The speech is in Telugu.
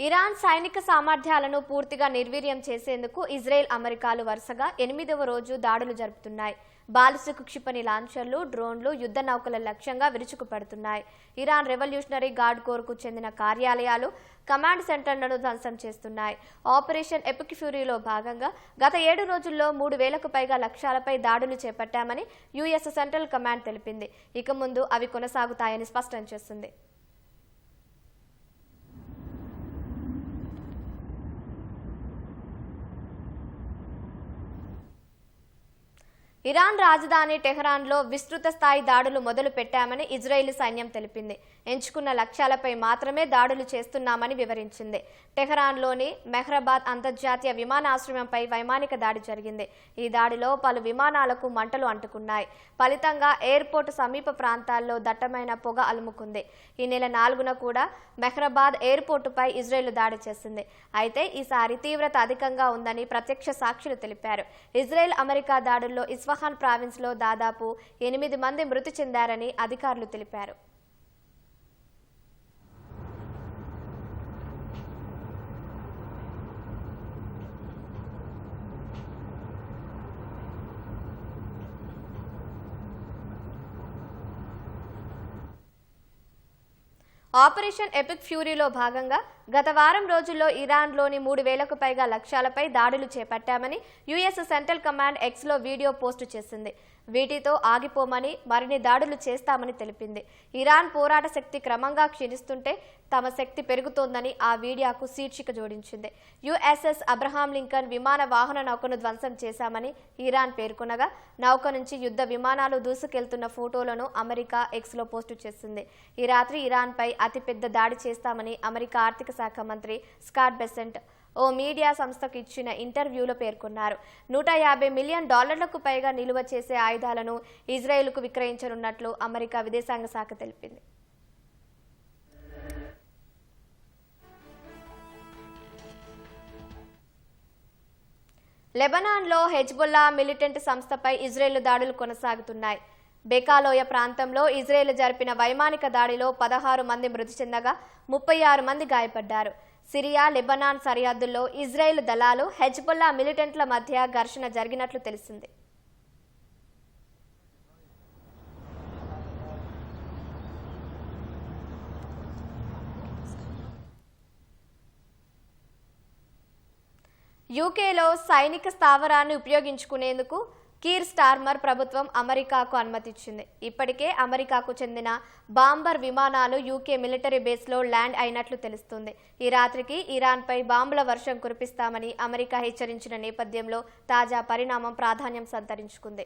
ఇరాన్ సైనిక సామర్థ్యాలను పూర్తిగా నిర్వీర్యం చేసేందుకు ఇజ్రాయెల్ అమెరికాలు వరుసగా 8వ రోజు దాడులు జరుపుతున్నాయి. బాలిస్టిక్ క్షిపణి లాంఛర్లు, డ్రోన్లు యుద్ధ నౌకల లక్ష్యంగా విరుచుకుపడుతున్నాయి. ఇరాన్ రెవల్యూషనరీ గార్డ్ కోర్కు చెందిన కార్యాలయాలు, కమాండ్ సెంటర్లను ధ్వంసం చేస్తున్నాయి. ఆపరేషన్ ఎపిక్ ఫ్యూరీలో భాగంగా గత 7 రోజుల్లో 3000కు పైగా లక్ష్యాలపై దాడులు చేపట్టామని యుఎస్ సెంట్రల్ కమాండ్ తెలిపింది. ఇక ముందు అవి కొనసాగుతాయని స్పష్టం చేసింది. ఇరాన్ రాజధాని టెహరాన్లో విస్తృత స్థాయి దాడులు మొదలు పెట్టామని ఇజ్రాయెలీ సైన్యం తెలిపింది. ఎంచుకున్న లక్ష్యాలపై మాత్రమే దాడులు చేస్తున్నామని వివరించింది. టెహరాన్లోని మెహ్రబాద్ అంతర్జాతీయ విమానాశ్రయంపై వైమానిక దాడి జరిగింది. ఈ దాడిలో పలు విమానాలకు మంటలు అంటుకున్నాయి. ఫలితంగా ఎయిర్పోర్ట్ సమీప ప్రాంతాల్లో దట్టమైన పొగ అలుముకుంది. ఈ నెల 4న కూడా మెహ్రబాద్ ఎయిర్పోర్టుపై ఇజ్రాయెల్ దాడి చేసింది. అయితే ఈసారి తీవ్రత అధికంగా ఉందని ప్రత్యక్ష సాక్షులు తెలిపారు. ఇజ్రాయెల్ అమెరికా దాడుల్లో ఇస్ఫహాన్ ప్రావిన్స్ లో దాదాపు 8 మంది మృతి చెందారని అధికారులు తెలిపారు. ఆపరేషన్ ఎపిక్ ఫ్యూరీలో భాగంగా గత వారం రోజుల్లో ఇరాన్లోని 3000కు పైగా లక్ష్యాలపై దాడులు చేపట్టామని యుఎస్ సెంట్రల్ కమాండ్ ఎక్స్లో వీడియో పోస్టు చేసింది. వీటితో ఆగిపోమని, మరిన్ని దాడులు చేస్తామని తెలిపింది. ఇరాన్ పోరాట శక్తి క్రమంగా క్షీణిస్తుంటే తమ శక్తి పెరుగుతోందని ఆ వీడియోకు శీర్షిక జోడించింది. యుఎస్ఎస్ అబ్రహాం లింకన్ విమాన వాహన నౌకను ధ్వంసం చేశామని ఇరాన్ పేర్కొనగా, నౌక నుంచి యుద్ధ విమానాలు దూసుకెళ్తున్న ఫోటోలను అమెరికా ఎక్స్లో పోస్టు చేసింది. ఈ రాత్రి ఇరాన్పై అతిపెద్ద దాడి చేస్తామని అమెరికా ఆర్థిక శాఖ మంత్రి స్కాట్ బెసెంట్ ఓ మీడియా సంస్థకు ఇచ్చిన ఇంటర్వ్యూలో పేర్కొన్నారు. $150 మిలియన్ పైగా నిలువ చేసే ఆయుధాలను ఇజ్రాయెల్కు విక్రయించనున్నట్లు అమెరికా విదేశాంగ శాఖ తెలిపింది. లెబనాన్లో హెజ్బుల్లా మిలిటెంట్ సంస్థపై ఇజ్రాయెల్ దాడులు కొనసాగుతున్నాయి. బెకాలోయ ప్రాంతంలో ఇజ్రాయెల్ జరిపిన వైమానిక దాడిలో 16 మంది మృతి చెందగా 36 మంది గాయపడ్డారు. సిరియా, లెబనాన్ సరిహద్దుల్లో ఇజ్రాయెల్ దళాలు, హెజ్బుల్లా మిలిటెంట్ల మధ్య ఘర్షణ జరిగినట్లు తెలిసింది. యూకేలో సైనిక స్థావరాన్ని ఉపయోగించుకునేందుకు కీర్ స్టార్మర్ ప్రభుత్వం అమెరికాకు అనుమతిచ్చింది. ఇప్పటికే అమెరికాకు చెందిన బాంబర్ విమానాలు యూకే మిలిటరీ బేస్లో ల్యాండ్ అయినట్లు తెలుస్తుంది. ఈ రాత్రికి ఇరాన్పై బాంబుల వర్షం కురిపిస్తామని అమెరికా హెచ్చరించిన నేపథ్యంలో తాజా పరిణామం ప్రాధాన్యం సంతరించుకుంది.